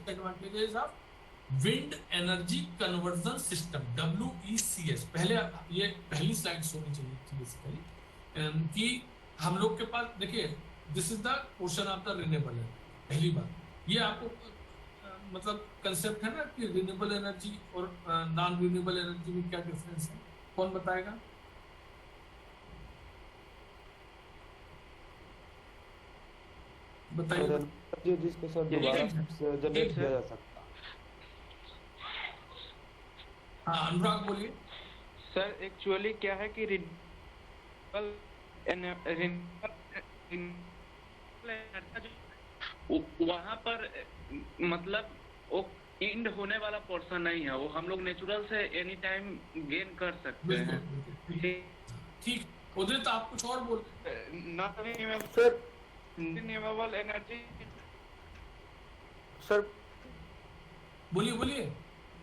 Advantages of wind energy conversion system, WECS। पहले ये पहली स्लाइड होनी चाहिए थी बेसिकली कि हम लोग के पास देखिए, this is the portion of the renewable है। पहली बात ये आपको मतलब कंसेप्ट है ना कि रिन्यूएबल एनर्जी और नॉन रिन्यूएबल एनर्जी में क्या डिफरेंस है, कौन बताएगा? बताइए। जिसको सर दोबारा जनरेट किया जा सकता। हाँ अनुराग बोलिए। सर एक्चुअली क्या है कि वहां पर मतलब वो इंड होने वाला पोर्शन नहीं है, वो हम लोग नेचुरल से एनी टाइम गेन कर सकते हैं। ठीक, उदित आप कुछ और बोल। सर रिन्यूएबल एनर्जी सर बोलिए बोलिए।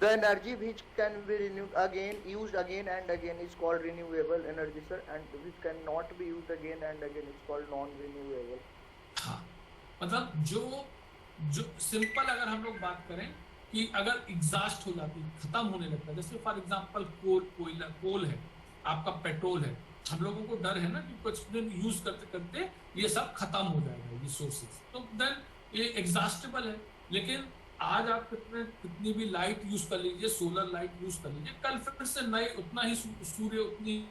The energy which can be renewed again, used again and again is called renewable energy, sir, and which cannot be used again and again is called non-renewable. हाँ, मतलब जो simple अगर हम लोग बात करें कि अगर एग्जॉस्ट हो जाती है, खत्म होने लगता है, जैसे फॉर एग्जांपल कोल है, आपका पेट्रोल है, हम लोगों को डर है ना कि कुछ दिन यूज करते करते ये सब खत्म हो जाएगा ये सोर्सेस, तो देन ये एग्जॉस्टेबल है। लेकिन आज आप कितनी भी लाइट यूज कर लीजिए, सोलर लाइट यूज कर लीजिए, कल फिर से नए उतना ही सूर्य उतनी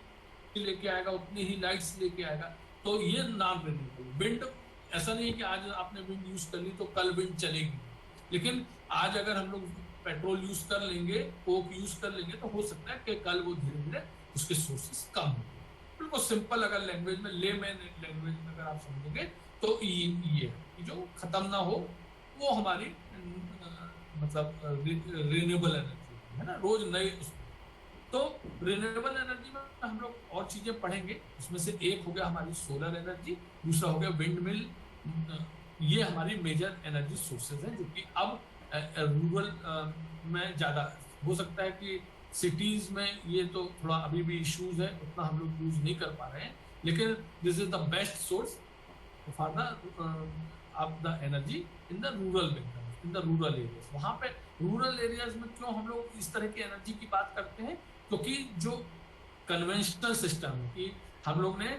लेके आएगा, उतनी ही लाइट्स लेके आएगा। तो ये नॉन रिन्यूएबल विंड ऐसा नहीं है कि आज आपने विंड यूज कर ली तो कल विंड चलेगी। लेकिन आज अगर हम लोग पेट्रोल यूज कर लेंगे, कोक यूज कर लेंगे, तो हो सकता है कि कल वो धीरे धीरे उसके सोर्सेस कम हो। बिल्कुल सिंपल अगर लैंग्वेज में, लेमैन लैंग्वेज में अगर आप समझेंगे तो ये जो खत्म ना हो वो हमारी मतलब रिन्यूएबल एनर्जी है ना, रोज नई। तो रिन्यूएबल एनर्जी में हम लोग और चीजें पढ़ेंगे, उसमें से एक हो गया हमारी सोलर एनर्जी, दूसरा हो गया विंड मिल। ये हमारी मेजर एनर्जी सोर्सेज हैं, जो कि अब रूरल में ज्यादा हो सकता है कि सिटीज में ये तो थोड़ा अभी भी इश्यूज है, उतना हम लोग यूज नहीं कर पा रहे हैं, लेकिन this is the best source for the of the energy in the rural in the rural areas. वहां पे रूरल एरियाज में क्यों हम लोग इस तरह की एनर्जी की बात करते हैं, क्योंकि जो कन्वेंशनल सिस्टम है कि हम लोग ने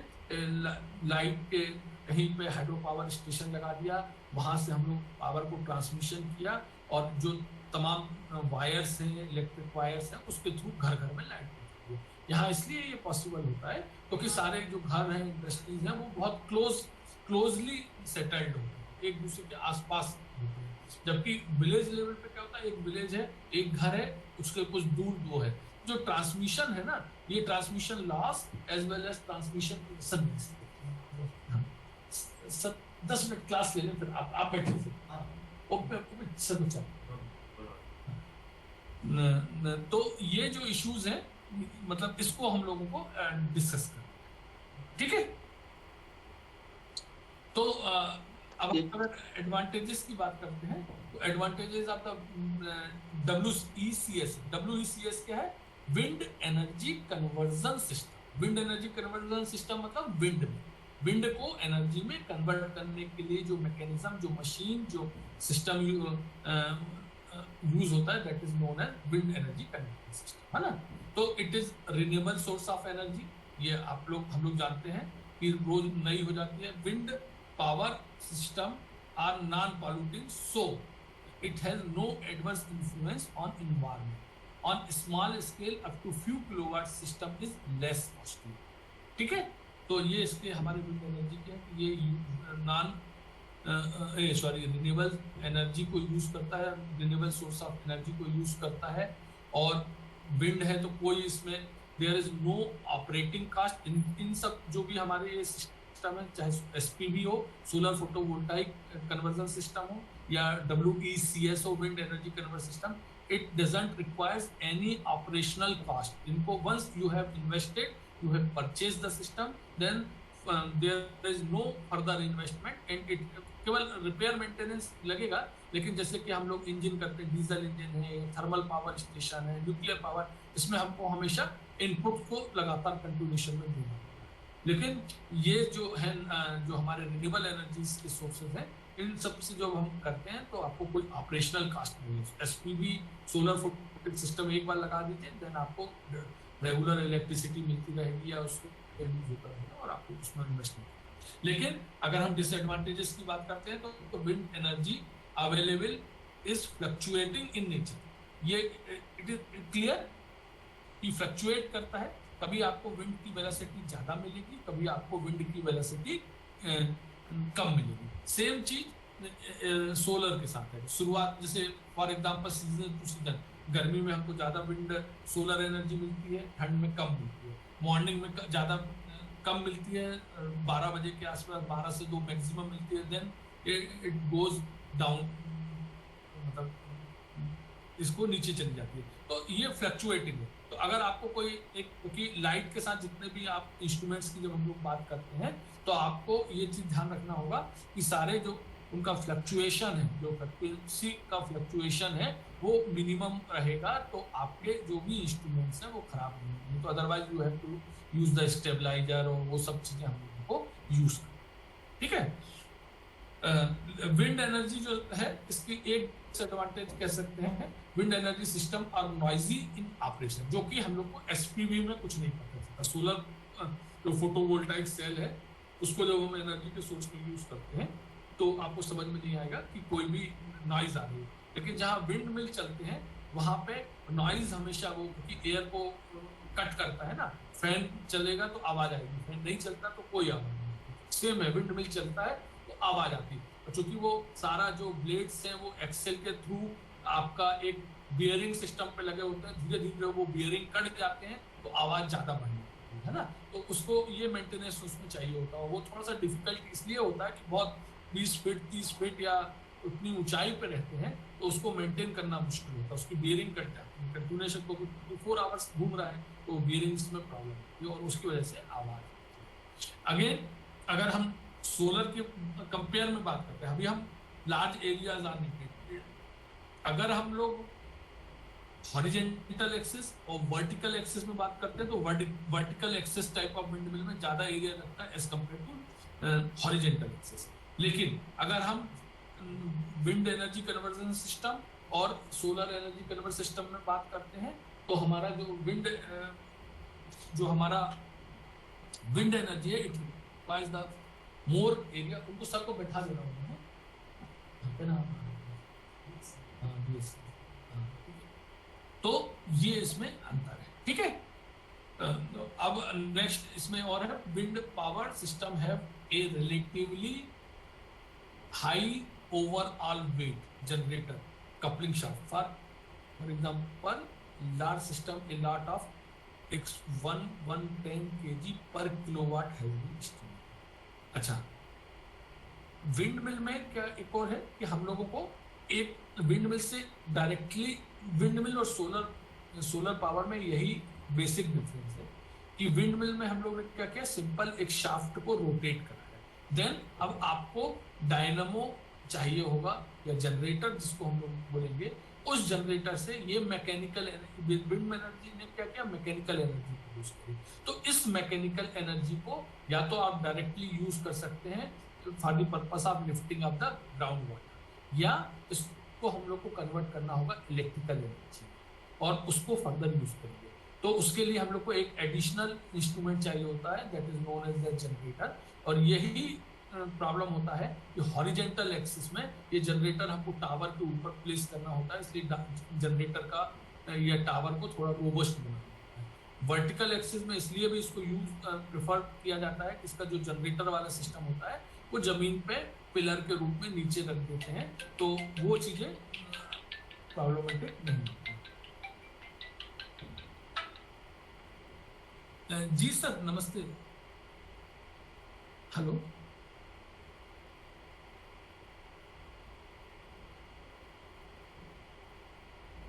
लाइट के कहीं पे हाइड्रो पावर स्टेशन लगा दिया, वहां से हम लोग पावर को ट्रांसमिशन किया, और जो तमाम वायर्स हैं, इलेक्ट्रिक वायर्स हैं, उसके थ्रू घर घर में लाइट पहुंचाई है। यहाँ इसलिए ये पॉसिबल होता है क्योंकि सारे जो घर हैं, इंडस्ट्रीज हैं, वो बहुत क्लोजली सेटल्ड होते हैं, एक दूसरे के आसपास होते हैं। जबकि विलेज लेवल पे क्या होता है, एक विलेज है, एक घर है, उसके कुछ दूर दो है। जो ट्रांसमिशन है ना, ये transmission loss as well as transmission service. 10 minute class ले लें, फिर आप बैठे थे तो ये जो इश्यूज है, मतलब इसको हम लोगों को डिस्कस करें, ठीक है। तो अब अगर एडवांटेजेस की बात करते हैं, तो एडवांटेजेस ऑफ द WECS क्या है? Wind energy conversion system. Wind energy conversion system मतलब विंड को एनर्जी में कन्वर्ट करने के लिए जो मैकेनिज्म, जो मशीन, जो सिस्टम यूज होता है, that is known as wind energy conversion system, है ना। तो it is renewable source of energy, ये हम लोग जानते हैं कि रोज नई हो जाती है। Wind power system are non-polluting, so it has no adverse influence on environment. On small scale up to few kilowatt system is less costly, ठीक है। तो ये इसके हमारे विंड एनर्जी के ये रिन्यूएबल एनर्जी को यूज करता है, रिन्यूएबल सोर्स ऑफ एनर्जी को यूज करता है। और विंड है तो कोई इसमें there is no operating cost. इन सब जो भी हमारे ये सिस्टम है, चाहे SPV हो, सोलर फोटोवोल्टाइक कन्वर्जन सिस्टम हो, या WECS हो, wind energy conversion system, it doesn't requires any operational cost. इनको once you have invested, you have purchase the system, then there is no further investment and it केवल repair maintenance लगेगा। लेकिन जैसे कि हम लोग इंजन करते हैं, डीजल इंजन है, थर्मल पावर स्टेशन है, न्यूक्लियर पावर, इसमें हमको हमेशा इनपुट को लगातार कंटिन्यूएशन में देना। लेकिन ये जो है, जो हमारे रिन्यूएबल एनर्जीज के सोर्सेज हैं, इन सब से जब हम करते हैं तो आपको कोई ऑपरेशनल कास्ट नहीं है। एसपीवी सोलर फोटोवोल्टिक सिस्टम एक बार लगा दीजिए, देन आपको रेगुलर इलेक्ट्रिसिटी मिलती रहेगी या उसको यूज होता रहेगा और आपको उसमें इन्वेस्ट नहीं करना। लेकिन अगर हम डिसएडवांटेजेस की बात करते हैं तो wind energy available is fluctuating in nature. ये इट इज क्लियर कि फ्लक्चुएट करता है, कभी आपको विंड की वेलोसिटी ज्यादा मिलेगी, कभी आपको विंड की वेलोसिटी कम मिलेगी। सेम चीज सोलर के साथ है। शुरुआत जैसे for example season two season, गर्मी में हमको ज्यादा विंड सोलर एनर्जी मिलती है, ठंड में कम मिलती है। मॉर्निंग में ज्यादा कम मिलती है, 12 बजे के आसपास 12 से 2 मैक्सिमम मिलती है, देन इट गोज डाउन, मतलब इसको नीचे चली जाती है। तो ये फ्लक्चुएटिंग है। तो अगर आपको कोई एक, क्योंकि लाइट के साथ जितने भी आप इंस्ट्रूमेंट्स की जब हम लोग बात करते हैं तो आपको ये चीज ध्यान रखना होगा कि सारे जो उनका फ्लक्चुएशन है, जो फ्रीक्वेंसी का फ्लक्चुएशन है वो मिनिमम रहेगा, तो आपके जो भी इंस्ट्रूमेंट्स हैं वो खराब नहीं होंगे। तो otherwise you have to use the stabiliser और वो सब चीजें हम लोगों को यूज करें। ठीक है। विंड एनर्जी जो है इसकी एक डिसएडवांटेज कह सकते हैं, wind energy system are noisy in operation, जो कि हम लोग को एसपीवी में कुछ नहीं पता चलता। सोलर जो फोटोवोल्टाइक सेल है उसको जब हम एनर्जी के सोर्स में यूज करते हैं तो आपको समझ में नहीं आएगा कि कोई भी नॉइज आ रही है। लेकिन जहाँ विंड मिल चलते हैं वहां पे नॉइज हमेशा वो, क्योंकि एयर को कट करता है ना, फैन चलेगा तो आवाज आएगी, फैन नहीं चलता तो कोई आवाज नहीं। सेम है, विंड मिल चलता है तो आवाज आती है, और चूंकि वो सारा जो ब्लेड्स है वो एक्सेल के थ्रू आपका एक बियरिंग सिस्टम पे लगे होते हैं, धीरे धीरे वो बियरिंग कट जाते हैं तो आवाज ज्यादा बढ़ने लगती है ना। तो उसको ये मेंटेनेंस उसमें चाहिए होता है। वो थोड़ा सा डिफिकल्ट इसलिए होता है कि बहुत 20 फीट 30 फीट या उतनी ऊंचाई पे रहते हैं तो उसको मेंटेन करना मुश्किल होता है, उसकी बियरिंग कट जाती है, कंटिन्यूएशन को 24 आवर्स घूम रहा है तो बियरिंग्स में प्रॉब्लम होती है और उसकी वजह से आवाज। अगेन अगर हम सोलर के कंपेयर में बात करते हैं, अभी हम लार्ज एरियाज आने के, अगर हम लोग हॉरिजेंटल एक्सिस और वर्टिकल एक्सिस में बात करते हैं तो vertical axis type of windmill में ज्यादा एरिया लगता है as compare to horizontal axis. लेकिन अगर हम विंड एनर्जी कन्वर्जन सिस्टम और सोलर एनर्जी कन्वर्जन सिस्टम में बात करते हैं तो हमारा जो हमारा विंड एनर्जी है it requires the more area. उनको सबको बैठा देना होगा ना, तो ये इसमें अंतर है। ठीक है। अब नेक्स्ट इसमें और है, wind power system have a relatively high overall wait generator coupling shaft for example large system a lot of X110 kg पर किलोवाट हेवी इंस्ट्रूमेंट। अच्छा, विंड मिल में क्या एक और है कि हम लोगों को एक विंड मिल से डायरेक्टली, विंड मिल और सोलर पावर में यही बेसिक डिफरेंस है कि विंड मिल में हम लोग ने क्या किया, सिंपल एक शाफ्ट को रोटेट करा है। देन अब आपको डायनामो चाहिए होगा या जनरेटर जिसको हम लोग बोलेंगे, उस जनरेटर से ये मैकेनिकल विंड एनर्जी ने क्या किया, मैकेनिकल एनर्जी प्रोड्यूस करी। तो इस मैकेनिकल एनर्जी को या तो आप डायरेक्टली यूज कर सकते हैं for the purpose of lifting of the ground water, या इसको हम लोग को कन्वर्ट करना होगा इलेक्ट्रिकल एनर्जी और उसको फर्दर यूज करेंगे। तो उसके लिए हम लोग को एक एडिशनल इंस्ट्रूमेंट चाहिए होता है that is known as the generator. और यही प्रॉब्लम होता है कि हॉरिजेंटल एक्सिस में ये जनरेटर हमको टावर के ऊपर प्लेस करना होता है, इसलिए जनरेटर का या टावर को थोड़ा रोबस्ट बनाना होता है। वर्टिकल एक्सिस में इसलिए भी इसको यूज प्रेफर किया जाता है कि इसका जो जनरेटर वाला सिस्टम होता है वो जमीन पे पिलर के रूप में नीचे रख देते हैं, तो वो चीजें प्रॉब्लमेटिक नहीं होती। जी सर नमस्ते, हेलो।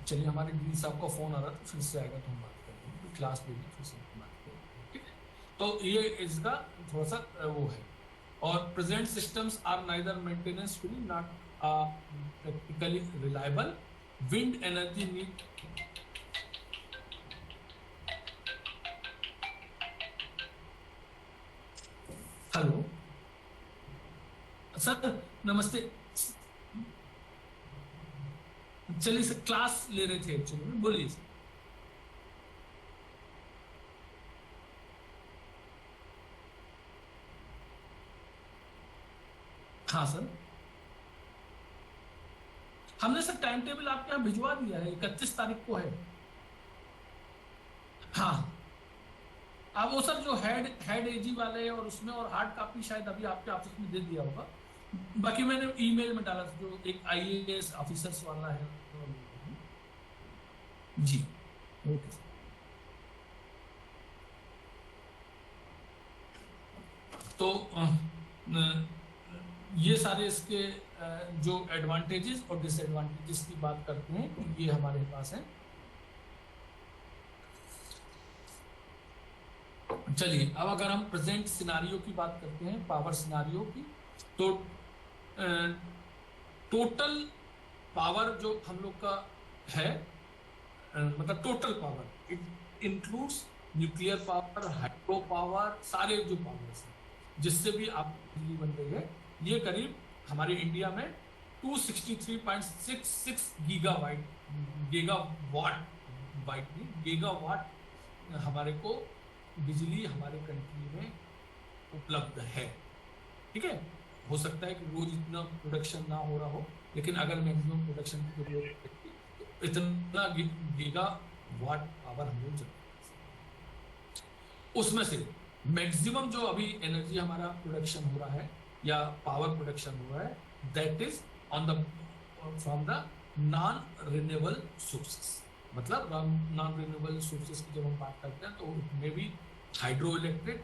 चलिए, हमारे डीन साहब का फोन आ रहा था, फिर से आएगा तो हम बात करेंगे, क्लास ले फिर से बात करेंगे। ठीक है, तो ये इसका थोड़ा सा वो है। और present systems are neither maintenance free not practically reliable. Wind energy need hello sir नमस्ते, चलिए सर क्लास ले रहे थे एक्चुअली, बोलिए सर। हाँ सर, हमने सर टाइम टेबल आपके यहाँ भिजवा दिया है, 31 तारीख को है। हाँ, अब वो सर जो हेड एजी वाले और उसमें और हार्ड कॉपी शायद अभी आपके ऑफिस में दे दिया होगा, बाकी मैंने ईमेल में डाला जो एक आईएएस ऑफिसर्स वाला है। जी ओके सर। तो ये सारे इसके जो एडवांटेजेस और डिसएडवांटेजेस की बात करते हैं, ये हमारे पास है। चलिए अब अगर हम प्रेजेंट सिनारियो की बात करते हैं, पावर सिनारियो की, तो टोटल पावर जो हम लोग का है, मतलब total power it includes nuclear power, hydro power, सारे जो पावर्स हैं जिससे भी आप बिजली बन रही है, ये करीब हमारे इंडिया में 263.66 गीगावाट हमारे को बिजली हमारे कंट्री में उपलब्ध है। ठीक है, हो सकता है कि रोज इतना प्रोडक्शन ना हो रहा हो, लेकिन अगर मैक्सिमम प्रोडक्शन की जरूरत है तो इतना गीगावाट पावर हम लोग जरूरत, उसमें से मैक्सिमम जो अभी एनर्जी हमारा प्रोडक्शन हो रहा है या पावर प्रोडक्शन हो रहा है, that is on the from the non renewable sources. मतलब नॉन रिन्यूएबल सोर्सेस की जब हम बात करते हैं तो उसमें भी हाइड्रो इलेक्ट्रिक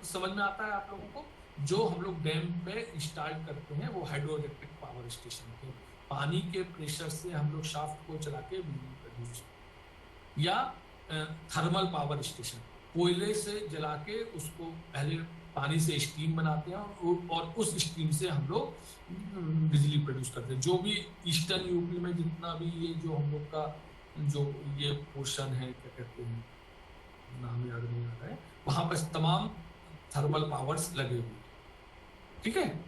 समझ में आता है आप लोगों को, जो हम लोग डैम पे इंस्टॉल करते हैं, वो हाइड्रो इलेक्ट्रिक पावर स्टेशन के पानी के प्रेशर से हम लोग शाफ्ट को चला के बिजली प्रोड्यूस, या थर्मल पावर स्टेशन, कोयले से जला के उसको पहले पानी से स्टीम बनाते हैं और उस स्टीम से हम लोग बिजली प्रोड्यूस करते हैं। जो भी ईस्टर्न यूपी में जितना भी ये जो हम लोग का जो ये पोर्शन है, क्या कहते हैं, नाम याद नहीं आ रहा है, वहां पर तमाम थर्मल पावर्स लगे हुए, ठीक है।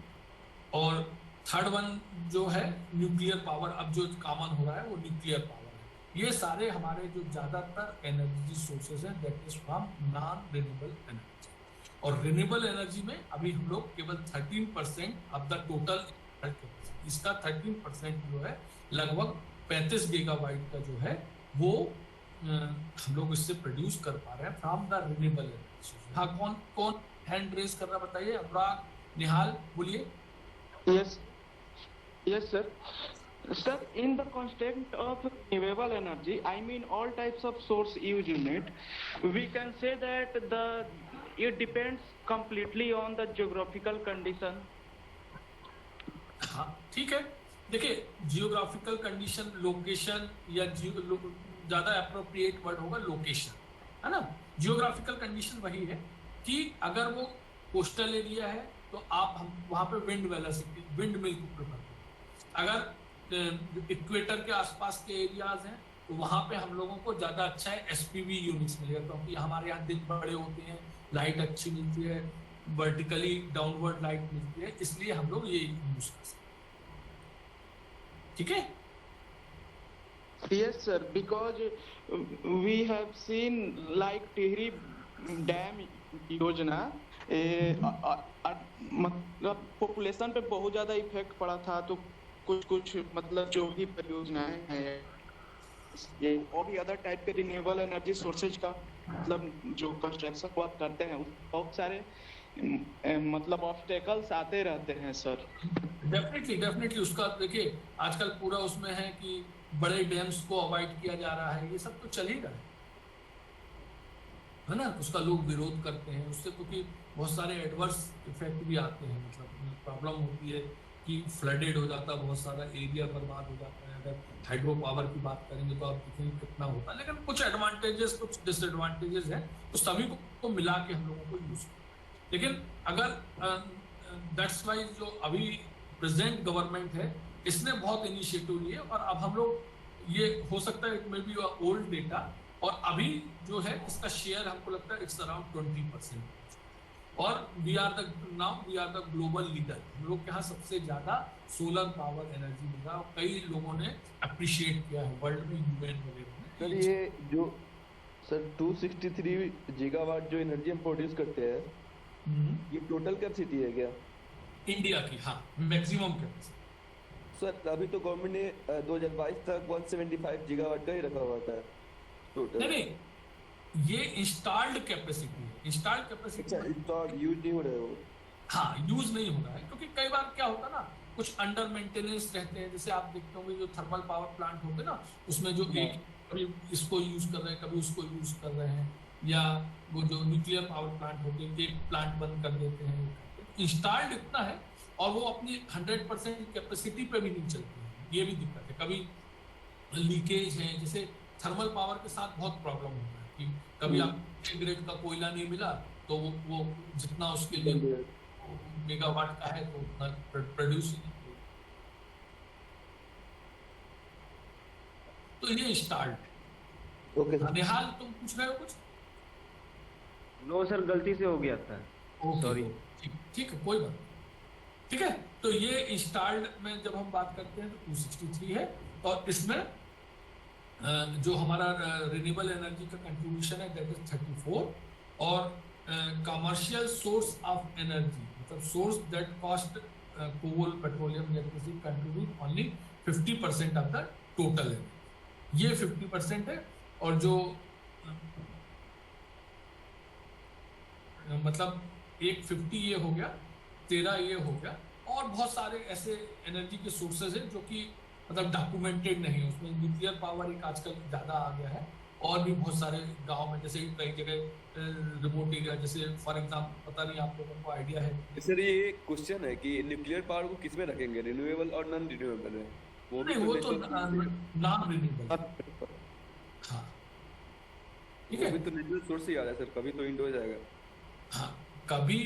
और थर्ड वन जो है न्यूक्लियर पावर, अब जो कॉमन हो रहा है वो न्यूक्लियर पावर है। ये सारे हमारे जो ज्यादातर एनर्जी सोर्सेज हैं, that is from non renewable energy. और रिन्यूएबल एनर्जी में अभी हम लोग केवल 13% ऑफ द टोटल, इसका 13% जो है लगभग 35 गीगावाट का जो है वो हम लोग इससे प्रोड्यूस कर पा रहे हैं फ्रॉम द रिन्यूएबल एनर्जी। हाँ, कौन कौन हैंड रेज कर रहा बताइए? अनुराग, निहाल, बोलिए। Yes, sir. Sir, in the context of renewable energy, I mean all types of source use unit, we can say that it depends completely on the geographical condition. हाँ ठीक है, देखिए जियोग्राफिकल कंडीशन, लोकेशन, या ज्यादा appropriate word होगा location, है ना। Geographical condition वही है कि अगर वो कोस्टल एरिया है तो आप हम वहां पे विंड वेलोसिटी, विंड मिल को प्रेफर करें। अगर इक्वेटर के आसपास के एरियाज हैं तो वहां पे हम लोगों को ज्यादा अच्छा है एसपीवी यूनिट्स मिलेगा, क्योंकि हमारे यहाँ दिन बड़े होते हैं, लाइट अच्छी मिलती है, वर्टिकली डाउनवर्ड लाइट मिलती है, इसलिए हम लोग ये यूज कर सकते हैं। ठीक है। Yes, sir. Because we have seen like Tehri Dam योजना, मतलब पॉपुलेशन पे बहुत ज्यादा इफेक्ट पड़ा था, तो कुछ मतलब जो भी परियोजनाएं हैं ये और भी अदर टाइप के रिन्यूएबल एनर्जी सोर्सेज का मतलब जो कंस्ट्रक्शन को आप करते हैं, बहुत सारे मतलब ऑब्स्टेकल्स आते रहते हैं सर। डेफिनेटली उसका देखिए आजकल पूरा उसमें है कि बड़े डैम्स को अवॉइड किया जा रहा है, ये सब तो चल ही रहा है ना। उसका लोग विरोध करते हैं उससे, क्योंकि बहुत सारे एडवर्स इफेक्ट भी आते हैं, मतलब प्रॉब्लम होती है कि फ्लडेड हो जाता है, बहुत सारा एरिया बर्बाद हो जाता है। अगर हाइड्रो पावर की बात करेंगे तो आप देखेंगे कितना होता है, लेकिन कुछ एडवांटेजेस कुछ डिसएडवांटेजेस हैं, तो सभी को मिला के हम लोगों को यूज करना। लेकिन अगर दैट्स वाई जो अभी प्रेजेंट गवर्नमेंट है इसने बहुत इनिशिएटिव लिए, और अब हम लोग ये हो सकता है it may be old data, और अभी जो है इसका शेयर हमको लगता है इट्स अराउंड 20%। और we are the global leader. हम लोग के यहाँ सबसे ज्यादा सोलर पावर एनर्जी मिल रहा है और कई लोगों ने अप्रिशिएट किया है वर्ल्ड में, यूएन वगैरह सर में। ये जो सर 263 गीगावाट जो एनर्जी हम प्रोड्यूस करते हैं, ये टोटल कैपेसिटी है क्या? इंडिया की, हाँ, मैक्सिमम कैपेसिटी। सर अभी तो गवर्नमेंट ने 2022 तक 175 गीगावाट का ही रखा हुआ था टोटल। नहीं नहीं, ये इंस्टॉल्ड कैपेसिटी है। इंस्टॉल्ड अच्छा, कैपेसिटी इंस्टॉल यूज नहीं हो रहा है वो। हाँ, यूज नहीं हो रहा है क्योंकि कई बार क्या होता है ना, कुछ अंडर मेंटेनेंस रहते हैं। जैसे आप देखते होंगे जो थर्मल पावर प्लांट होते हैं ना, उसमें जो एक कभी इसको यूज कर रहे हैं, कभी उसको यूज कर रहे हैं, या वो जो न्यूक्लियर पावर प्लांट होते हैं एक प्लांट बंद कर देते हैं। इंस्टॉल्ड इतना है और वो अपनी 100% कैपेसिटी पे भी नहीं चलती है, ये भी दिक्कत है। कभी लीकेज है, जैसे थर्मल पावर के साथ बहुत प्रॉब्लम होता है कि कभी आप ग्रेड का कोयला नहीं मिला तो वो जितना उसके लिए मेगावाट का है तो उतना प्रोड्यूस ही नहीं होगा। तो ये स्टार्ट। Okay sir. निहाल, तुम पूछ रहे हो कुछ? नो सर, गलती से हो गया था। सॉरी। ठीक है, कोई बात नहीं। ठीक है, तो ये इंस्टॉल्ड में जब हम बात करते हैं तो 263 है और इसमें जो हमारा रिन्यूएबल एनर्जी का कंट्रीब्यूशन है दैट इज 34, और कमर्शियल सोर्स ऑफ एनर्जी मतलब source that cost coal, petroleum, electricity contribute only 50% of the total है। ये 50% है। और जो मतलब एक 50 ये हो गया, 13 ये हो गया, और बहुत सारे ऐसे एनर्जी के सोर्सेज हैं जो कि मतलब डॉक्यूमेंटेड नहीं है। उसमें न्यूक्लियर पावर एक आजकल ज्यादा आ गया है, और भी बहुत सारे गांव में, जैसे कई जगह रिमोट एरिया, जैसे फॉर एग्जाम्पल, पता नहीं आप लोगों को आइडिया है? सर ये एक क्वेश्चन है कि न्यूक्लियर पावर को किस में रखेंगे, रिन्यूएबल और नॉन रिन्यूएबल में? वो भी नहीं, वो तो natural- नॉन रिन्यूएबल। हाँ, ठीक वो है। भी तो नेचुरल सोर्स ही आ रहा है सर, कभी तो इंड हो जाएगा। हाँ, कभी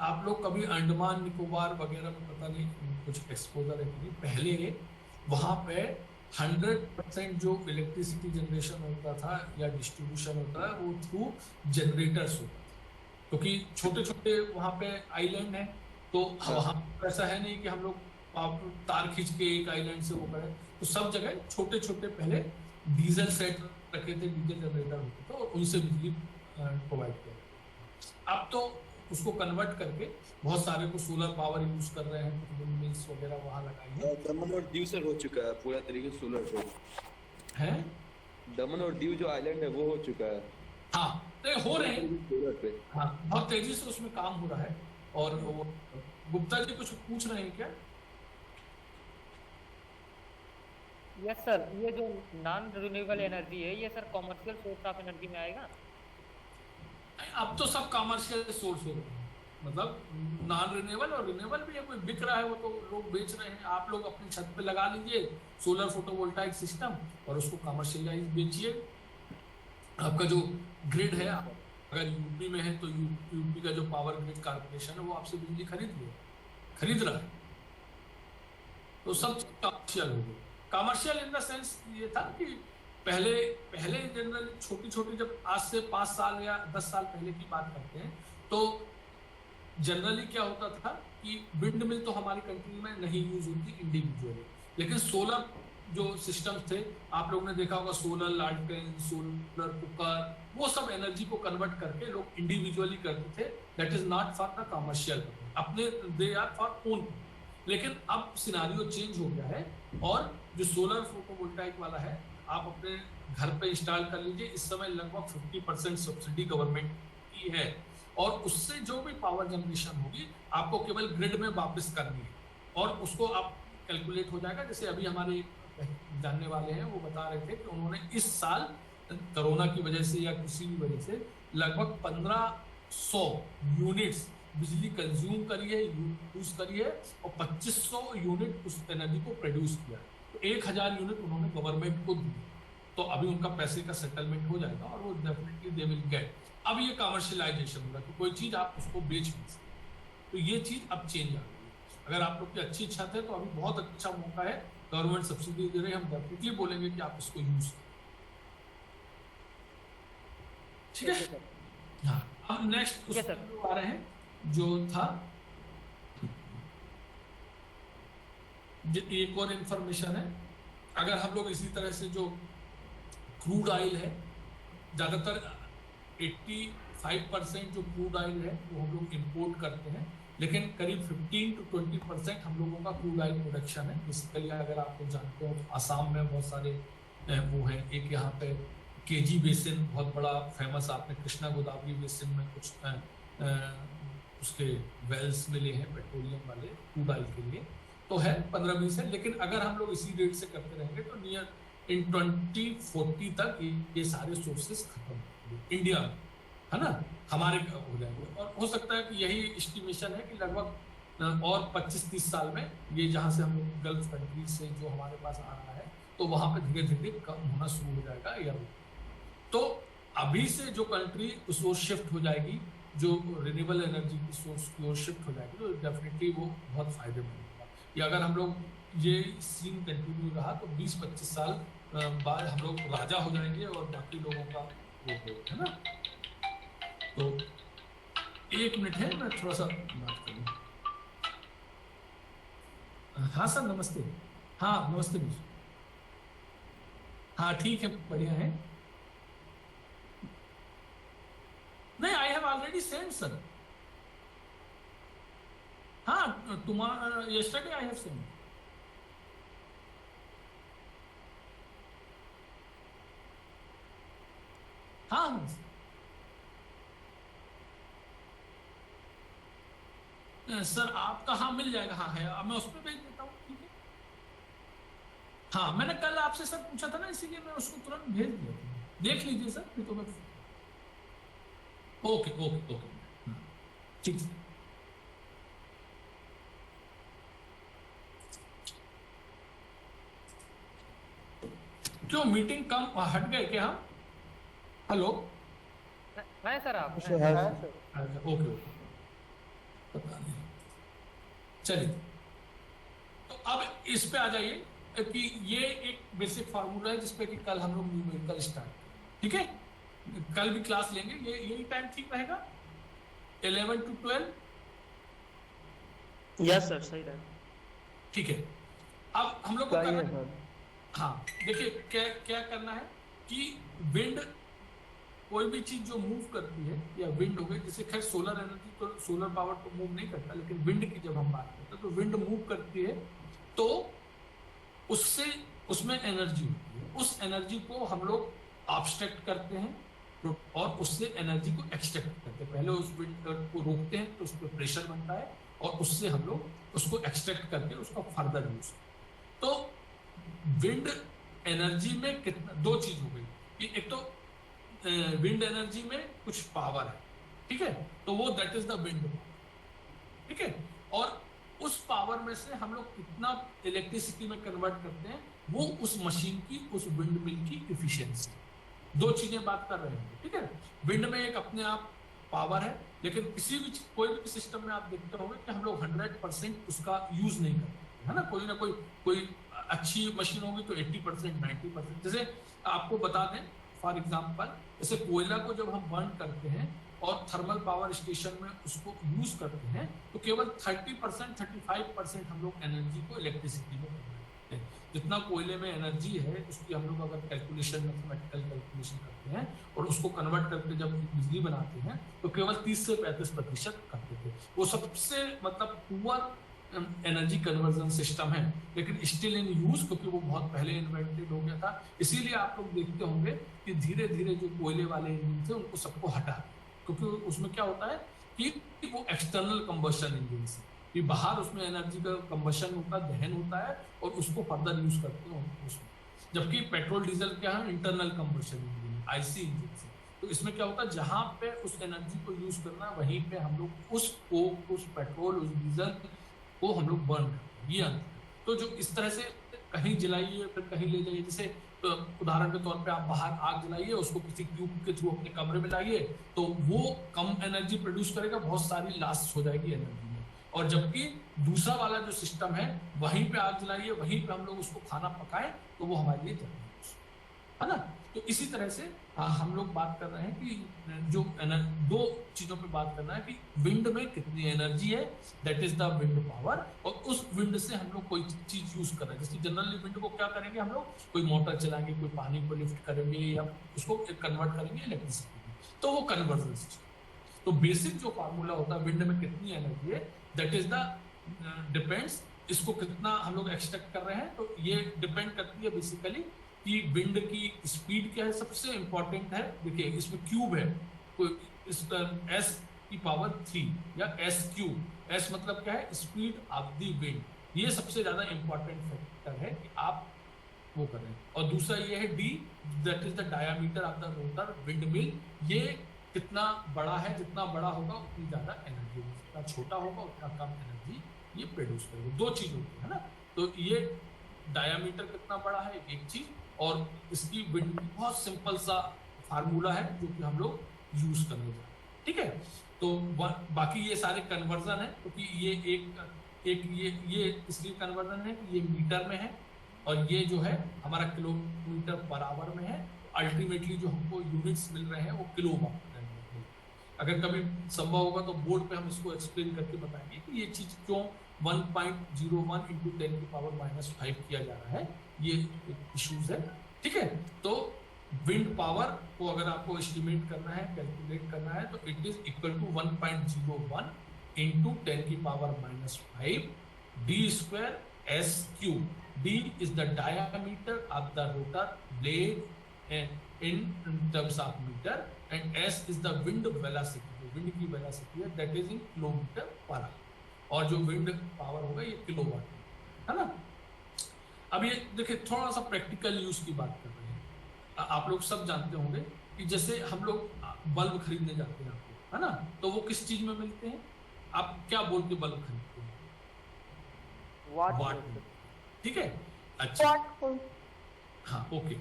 आप लोग कभी अंडमान निकोबार वगैरह में पता नहीं कुछ एक्सपोजर है कि नहीं, पहले वहां पे 100% जो इलेक्ट्रिसिटी जनरेशन होता था या डिस्ट्रीब्यूशन होता है वो थ्रू जनरेटर्स होता था, क्योंकि छोटे छोटे वहां पे आइलैंड है, तो वहां ऐसा है नहीं कि हम लोग तार खींच के एक आइलैंड से वो करें। तो सब जगह छोटे छोटे पहले डीजल सेट रखे थे, डीजल जनरेटर होते थे, और उनसे बिजली प्रोवाइड किया। अब तो उसको कन्वर्ट करके बहुत सारे को सोलर पावर यूज कर रहे हैं, कुछ विंडमिल्स वगैरह वहां लगाई है। दमन और दीव सर हो चुका है पूरा तरीके से सोलर पे। हैं? दमन और दीव जो आइलैंड है वो हो चुका है हाँ, तो ये हो रहे हैं। सोलर पे। हाँ, बहुत तेजी से उसमें काम हो रहा है। और वो गुप्ता जी कुछ पूछ रहे हैं क्या? यस सर, ये जो नॉन रिन्यूएबल एनर्जी है ये sir commercial source of energy में आएगा? अब तो सब कमर्शियल सोर्स हो गए हैं, मतलब नॉन रिन्यूएबल और रिन्यूएबल भी है। कोई बिक रहा है वो तो लोग बेच रहे हैं। आप लोग अपनी छत पे लगा लीजिए सोलर फोटोवोल्टाइक सिस्टम और उसको कमर्शियलाइज बेचिए। आपका जो ग्रिड है, अगर यूपी में है तो यूपी का जो पावर ग्रिड कारपोरेशन है वो आपसे बिजली खरीद रहा है। तो सब कमर्शियल हो गए। कमर्शियल इन द सेंस ये था कि पहले जनरली छोटी जब आज से 5 साल या 10 साल पहले की बात करते हैं तो जनरली क्या होता था कि विंड मिल तो हमारी कंट्री में नहीं यूज होती इंडिविजुअली, लेकिन सोलर जो सिस्टम थे, आप लोगों ने देखा होगा सोलर लालटेन, सोलर कुकर, वो सब एनर्जी को कन्वर्ट करके लोग इंडिविजुअली करते थे। That is not for the commercial, अपने दे आर फॉर ओन। लेकिन अब सिनारियो चेंज हो गया है और जो सोलर फोटोवोल्टाइक वाला है आप अपने घर पे इंस्टॉल कर लीजिए। इस समय लगभग 50% सब्सिडी गवर्नमेंट की है और उससे जो भी पावर जनरेशन होगी आपको केवल ग्रिड में वापस करनी है और उसको आप कैलकुलेट हो जाएगा। जैसे अभी हमारे जानने वाले हैं वो बता रहे थे कि उन्होंने इस साल कोरोना की वजह से या किसी भी वजह से लगभग 1500 यूनिट्स बिजली कंज्यूम करी है, यूज करी है और 2500 यूनिट उस एनर्जी को प्रोड्यूस किया। तो 1000 यूनिट उन्होंने गवर्नमेंट को दी। तो अभी उनका पैसे का सेटलमेंट हो जाएगा और वो डेफिनेटली दे विल गेट। अब ये कमर्शियलाइजेशन होगा कि कोई चीज आप उसको बेच नहीं सकते। तो ये चीज अब चेंज आ गई है। अगर आप लोग की अच्छी इच्छा थे तो अभी बहुत अच्छा मौका है, गवर्नमेंट सब्सिडी दे रही है, हम डेफिनेटली बोलेंगे कि आप इसको यूज करें। ठीक है, हाँ, अब नेक्स्ट Yes, sir. आ रहे हैं जो था एक और इंफॉर्मेशन है। अगर हम लोग इसी तरह से जो क्रूड ऑयल है, ज़्यादातर 85% जो क्रूड ऑयल है वो हम लोग इंपोर्ट करते हैं, लेकिन करीब 15 to 20% हम लोगों का क्रूड ऑयल प्रोडक्शन है। बेसिकली अगर आप लोग जानते हो तो आसाम में बहुत सारे वो है, एक यहाँ पे केजी बेसिन बहुत बड़ा फेमस, आपने कृष्णा गोदावरी बेसिन में कुछ उसके वेल्स मिले हैं पेट्रोलियम वाले क्रूड ऑयल के लिए, तो है 15-20 है। लेकिन अगर हम लोग इसी रेट से करते रहेंगे तो नियर इन 2040 तक ये सारे सोर्सेस खत्म होंगे इंडिया में, है ना, हमारे हो जाएंगे। और हो सकता है कि यही एस्टिमेशन है कि लगभग और 25-30 साल में ये जहाँ से हम लोग गल्फ कंट्री से जो हमारे पास आ रहा है तो वहाँ पे धीरे धीरे कम होना शुरू हो जाएगा। या तो अभी से जो कंट्री उस ओर शिफ्ट हो जाएगी, जो रिन्यूएबल एनर्जी की सोर्स की ओर शिफ्ट हो जाएगी, तो डेफिनेटली वो बहुत फायदेमंद होगा। या अगर हम लोग ये सीन कंटिन्यू रहा तो 20-25 साल बाद हम लोग राजा हो जाएंगे और बाकी लोगों का वो है ना। तो 1 मिनट है, मैं थोड़ा सा बात करूँ। हाँ सर नमस्ते। हाँ नमस्ते मिस। हाँ ठीक है, बढ़िया है। नहीं, I have already send sir. हाँ तुम्हारा यस्टरडे आई हैव सेंड। हाँ सर आपका हाँ मिल जाएगा। हाँ है, अब मैं उस पर भेज देता हूँ। ठीक है। हाँ मैंने कल आपसे सर पूछा था ना, इसीलिए मैं उसको तुरंत भेज दिया था। देख लीजिए सर, फिर तो मैं ओके ओके ओके ठीक है। क्यों मीटिंग कम हट गए क्या हम? हेलो है सर आप ओके ओके पता नहीं। चलिए तो अब इस पे आ जाइए कि ये एक बेसिक फार्मूला है जिसपे कि कल हम लोग न्यूमेरिकल स्टार्ट। ठीक है, कल भी क्लास लेंगे। ये यही टाइम ठीक रहेगा 11 to 12। यस सर सही रहेगा। ठीक है, अब हम लोग को करना, हाँ देखिए क्या क्या करना है कि विंड, कोई भी चीज जो मूव करती है या विंड हो गई, जैसे खैर सोलर एनर्जी तो सोलर पावर तो मूव नहीं करता, लेकिन विंड की जब हम बात करते हैं तो विंड मूव करती है तो उससे उसमें एनर्जी होती है। उस एनर्जी को हम लोग ऑब्स्ट्रैक्ट करते हैं और उससे एनर्जी को एक्सट्रैक्ट करते हैं। पहले उस विंड को रोकते हैं तो उस पर प्रेशर बनता है और उससे हम लोग उसको एक्सट्रैक्ट करके उसका फर्दर यूज। तो विंड एनर्जी में कितना, दो चीज हो गई कि एक तो विंड एनर्जी में कुछ पावर है, ठीक है, तो वो दैट इज द विंड, ठीक है, और उस पावर में से हम लोग कितना इलेक्ट्रिसिटी में कन्वर्ट करते हैं वो उस मशीन की, उस विंड मिल की इफिशियंसी। दो चीजें बात कर रहे हैं, ठीक है। विंड में एक अपने आप पावर है, लेकिन किसी भी कोई भी सिस्टम में आप देखते होंगे कि हम लोग 100% उसका यूज नहीं करते, है ना। कोई अच्छी मशीन होगी तो 80%, 90%। जैसे आपको बता दें फॉर एग्जांपल, जैसे कोयला को जब हम बर्न करते हैं और थर्मल पावर स्टेशन में उसको यूज करते हैं तो केवल 30%, 35% हम लोग एनर्जी को इलेक्ट्रिसिटी में कन्वर्ट करते हैं। जितना कोयले में एनर्जी है उसकी हम लोग अगर कैलकुलेशन, मैथमेटिकल कैलकुलेशन करते हैं और उसको कन्वर्ट करके जब बिजली बनाते हैं तो केवल 30 से 35% करते थे। वो सबसे मतलब पुअर एनर्जी कन्वर्जन सिस्टम है, लेकिन स्टिल इन यूज, क्योंकि वो बहुत पहले इन्वेंटेड हो गया था। इसीलिए आप लोग देखते होंगे कि धीरे धीरे जो कोयले वाले इंजन थे उनको सबको हटा, क्योंकि उसमें क्या होता है कि वो एक्सटर्नल कंबशन इंजन से, कि बाहर उसमें एनर्जी का कंबशन होता है, दहन होता है और उसको फर्दर यूज करते हैं उसमें। जबकि पेट्रोल डीजल क्या है, internal combustion engine, IC engine से। तो इसमें क्या होता है, जहां पे उस एनर्जी को यूज करना है वहीं पे हम लोग उस कोक, उस पेट्रोल, उस डीजल को हम लोग बर्न करते हैं। ये अंतर। तो जो इस तरह से कहीं जलाइए फिर कहीं ले जाइए, जैसे उदाहरण के तौर पे आप बाहर आग जलाइए, उसको किसी ट्यूब के थ्रू अपने कमरे में लाइए तो वो कम एनर्जी प्रोड्यूस करेगा, बहुत सारी लॉस हो जाएगी एनर्जी में। और जबकि दूसरा वाला जो सिस्टम है, वहीं पे आग जलाइए, वहीं पे हम लोग उसको खाना पकाएं तो वो हमारे लिए जरूरी है ना। तो इसी तरह से हम लोग बात कर रहे हैं कि जो दो चीजों पे बात करना है कि विंड में कितनी एनर्जी है, that is the wind power, और उस विंड से हम लोग कोई चीज यूज कर रहे हैं। जैसे जनरली विंड को क्या करेंगे हम लोग, कोई मोटर चलाएंगे, कोई पानी को लिफ्ट करेंगे या उसको कन्वर्ट करेंगे इलेक्ट्रिसिटी में, तो वो कन्वर्जन सिस्टम। तो बेसिक जो फार्मूला होता है विंड में कितनी एनर्जी है, दैट इज द डिपेंड्स, इसको कितना हम लोग एक्सट्रैक्ट कर रहे हैं, तो ये डिपेंड करती है बेसिकली कि विंड की स्पीड क्या है। सबसे इंपॉर्टेंट है, देखिए इसमें क्यूब है, कोई एस की पावर 3 या एस क्यूब, एस मतलब क्या है, स्पीड ऑफ द विंड। ये सबसे ज्यादा इंपॉर्टेंट फैक्टर है कि आप वो करें। और दूसरा ये है D, that is the diameter of the rotor wind mill. ये कितना बड़ा है, जितना बड़ा होगा उतनी ज्यादा एनर्जी, जितना छोटा होगा उतना कम एनर्जी ये प्रोड्यूस करेगा। दो चीज होती है ना, तो ये डायामीटर कितना बड़ा है एक चीज, और इसकी विंड बहुत सिंपल सा फार्मूला है जो कि हम लोग यूज करेंगे, ठीक है। तो बाकी ये सारे कन्वर्जन है, क्योंकि ये एक ये इसलिए कन्वर्जन है कि ये मीटर में है और ये जो है हमारा किलोमीटर पर आवर में है। अल्टीमेटली जो हमको यूनिट्स मिल रहे हैं वो किलोवाट। अगर कभी संभव होगा तो बोर्ड पे हम इसको एक्सप्लेन करके बताएंगे कि ये चीज क्यों 1.01 इंटू 10 की पावर -5 किया जा रहा है, ये इश्यूज है, ठीक है। तो विंड पावर को अगर आपको एस्टिमेट करना है, कैलकुलेट करना है, तो it is equal to 1.01 into 10 की power -5 D square S cube. D is the diameter of the rotor blade in terms of meter, and s is the wind velocity, wind की velocity है, that is in kilometre per hour, और जो wind power होगा ये kilowatt है ना। अब ये देखिए थोड़ा सा प्रैक्टिकल यूज की बात कर रहे हैं। आप लोग सब जानते होंगे कि जैसे हम लोग बल्ब खरीदने जाते हैं आपको, है ना, तो वो किस चीज में मिलते हैं, आप क्या बोल के बल्ब खरीदते हैं, वाट, ठीक है, अच्छा, हाँ ओके।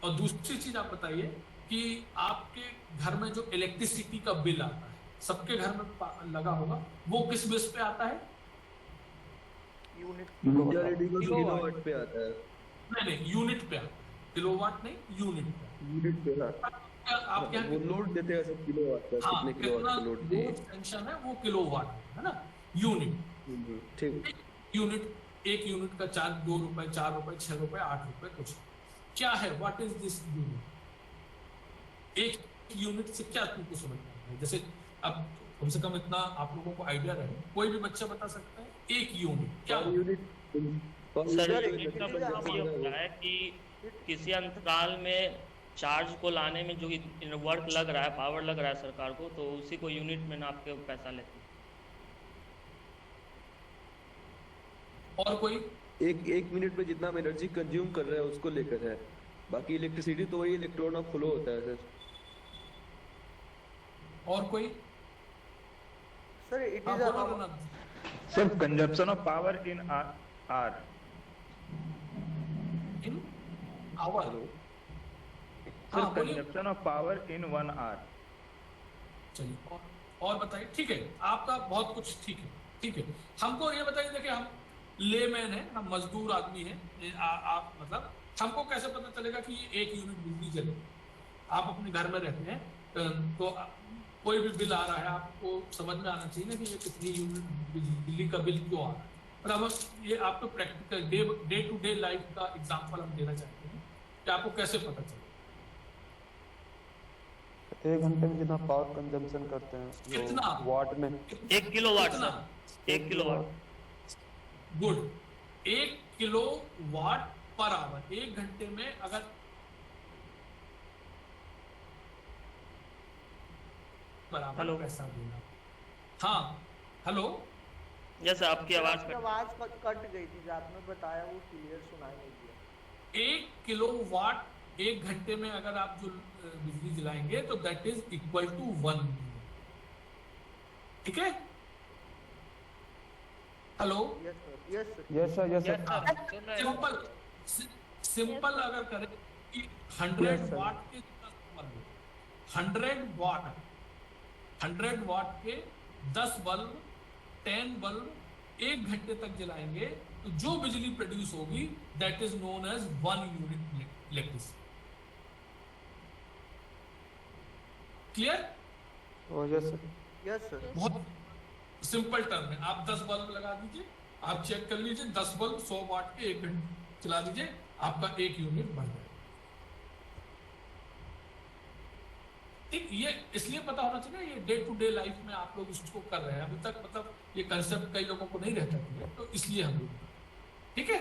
और दूसरी चीज आप बताइए कि आपके घर में जो इलेक्ट्रिसिटी का बिल आता है, सबके घर में लगा होगा, वो किस बेस पे आता है, यूनिट किलोवाट पे आता है। नहीं यूनिट पे आता है, किलोवाट नहीं, यूनिट पे आता है। आप क्या वो लोड देते हैं सब किलोवाट का, हाँ, कितने किलोवाट का लोड दिए, टेंशन है वो किलोवाट है ना, यूनिट, ठीक। यूनिट, एक यूनिट का चार्ज 2 रुपए, 4 रुपए, 6 रुपए, 8 रुपए, कुछ क्या है, व्हाट इज दिस यूनिट। एक यूनिट से क्या तुमको समझ में आता है, जैसे अब कम से कम इतना आप लोगों को आइडिया रहे, कोई भी बच्चा बता सकता है एक यूनिट क्या यूनिट। सर यूनिट का मतलब ये होता है कि किसी अंतराल में चार्ज को लाने में जो वर्क लग रहा है, पावर लग रहा है सरकार को, तो उसी को यूनिट में नाप के पैसा लेते हैं। और कोई एक मिनट में जितना हम एनर्जी कंज्यूम कर रहे हैं उसको लेकर है, बाकी इलेक्ट्रिसिटी तो वही इलेक्ट्रॉन ऑफ फ्लो होता है सर। और कोई sir, it is sir consumption of power in our, in hour, sir consumption of power in 1 hour. चलिए और बताइए, ठीक है, आपका बहुत कुछ ठीक है। हमको ये बताइए, देखिए हम लेमैन है, हम मजदूर आदमी है, आप मतलब हमको कैसे पता चलेगा कि ये 1 यूनिट बिजली चले। आप अपने घर में रहते हैं तो कोई भी बिल आ रहा है, आपको समझ में आना चाहिए ना कि ये कितनी यूनिट बिजली का बिल क्यों आ रहा है। और अब ये आपको practical day to day life का एग्जांपल हम देना चाहते हैं कि आपको कैसे पता चले। 1 घंटे में कितना पावर कंजम्पशन करते हैं, कितना वाट में, 1 kilowatt, 1 kilowatt, good, 1 kilowatt per hour. 1 घंटे में अगर बराबर पैसा देना। हाँ हेलो, यस आपकी आवाज कट गई थी, आपने बताया वो क्लियर सुनाई नहीं दिया। 1 किलोवाट 1 घंटे में अगर आप जो बिजली जलाएंगे तो दैट इज इक्वल टू 1, ठीक है। हेलो, यस सर, सिंपल अगर करें कि 100 वाट के 10 बल्ब, 100 वाट के 10 बल्ब, 10 बल्ब 1 घंटे तक जलाएंगे तो जो बिजली प्रोड्यूस होगी that is known as 1 unit electricity. Clear? Yes sir. Yes sir. बहुत सिंपल टर्म है। आप 10 बल्ब लगा दीजिए, आप चेक कर लीजिए, 10 बल्ब 100 वाट के 1 घंटे चला दीजिए, आपका 1 यूनिट बढ़ जाएगा। ठीक, ये इसलिए पता होना चाहिए, ये डे टू डे लाइफ में आप लोग इसको कर रहे हैं। अभी तक मतलब ये कंसेप्ट कई लोगों को नहीं रहता है, तो इसलिए हम लोग, ठीक है,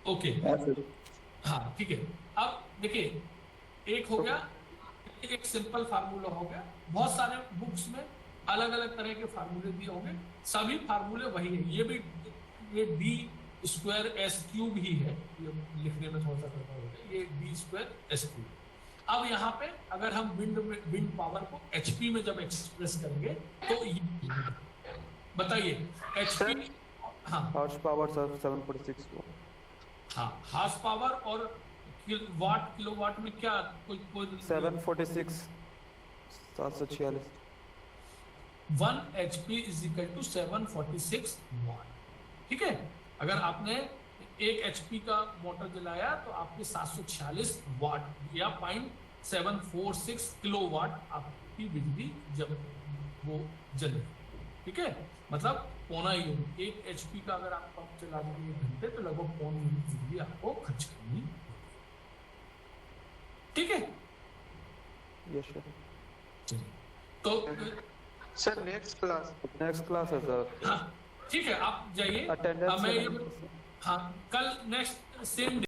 ओके, हाँ ठीक है। अब देखिए, एक हो गया, एक सिंपल फार्मूला हो गया। बहुत सारे बुक्स में अलग अलग तरह के फार्मूले दिए होंगे, सभी फार्मूले वही है। ये भी ये डी स्क्वायर एस क्यूब ही है, ये लिखने में थोड़ा सा गड़बड़ हो गया, ये डी स्क्वायर एस क्यूब। अब यहाँ पे अगर हम विंड पावर को एचपी में जब एक्सप्रेस करेंगे तो ये बताइए एचपी, हाँ हॉर्स पावर सर 746 हाँ, हार्स पावर और वाट, किलोवाट में क्या कोई 746 746 1 HP इज इक्वल टू 746 वाट। ठीक है, अगर आपने 1 HP का मोटर जलाया तो आपके 746 वाट या 0.746 किलोवाट आपकी बिजली जब वो जले। ठीक है, मतलब पौना यूनिट। 1 HP का अगर आप पंप चला देंगे 1 घंटे तो लगभग पौन यूनिट बिजली आपको खर्च करनी। ठीक है, यस सर। तो सर नेक्स्ट क्लास है सर। हाँ ठीक है, आप जाइए। अटेंडेंस हाँ कल नेक्स्ट सेम